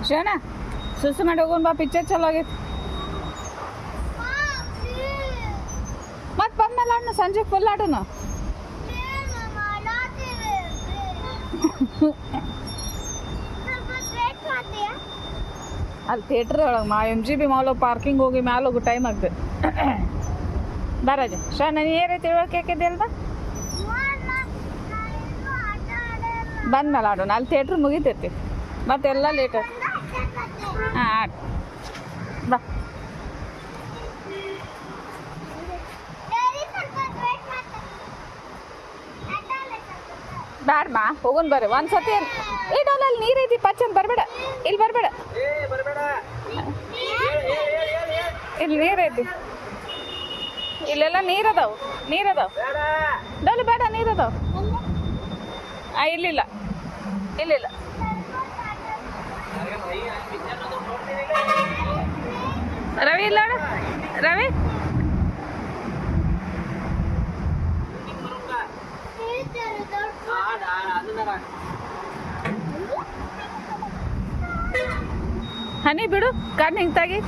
ಶರಣ ಸುಸ್ಸು ಮಾಡಿ ಹೋಗೋಣ ಬಾ, ಪಿಕ್ಚರ್ ಚಲೋ ಆಗೈತಿ. ಮತ್ತೆ ಬಂದ್ಮೇಲೆ ಆಡೋಣ, ಸಂಜೆ ಫುಲ್ ಆಡೋಣ. ಅಲ್ಲಿ ಥಿಯೇಟ್ರ್ ಒಳಗೆ MGB ಮಾಲ್ ಪಾರ್ಕಿಂಗ್ ಹೋಗಿ ಮ್ಯಾಲೆ ಹೋಗೋ ಟೈಮ್ ಆಗ್ತದೆ. ಬರಾಜ ಶರಣ, ನೀ ಏನೇ ತಿಳುವಳಿಕೆ ಹಾಕಿದ್ದೆ ಅಲ್ವಾ? ಬಂದ್ಮೇಲೆ ಆಡೋಣ, ಅಲ್ಲಿ ಥಿಯೇಟ್ರ್ ಮುಗಿತೈತಿ, ಮತ್ತೆಲ್ಲ ಲೇಟ್ ಆಗ್ತದೆ. ಹಾಂ ಆಟ ಬಾ. ಬ್ಯಾಡಮ್ಮ, ಹೋಗೋಣ ಬರ್ರಿ. ಒಂದು ಸತಿ ಇಡೋಲ್ಲ, ಅಲ್ಲಿ ನೀರು ಐತಿ, ಪಚ್ಚಂದು ಬರಬೇಡ, ಇಲ್ಲಿ ಬರಬೇಡ, ಇಲ್ಲಿ ನೀರು ಐತಿ, ಇಲ್ಲೆಲ್ಲ ನೀರು ಅದಾವ, ನೀರು ಅದಾವ. ಡೋಲಿ ಬೇಡ, ನೀರು ಅದಾವ. ಇಲ್ಲಿಲ್ಲ, ಇಲ್ಲಿಲ್ಲ. ರವಿ ಇಲ್ಲ ರವಿ. ಹನಿ ಬಿಡು, ಕಣ್ಣು ಹಿಂಗೆ ತಾಗಿ.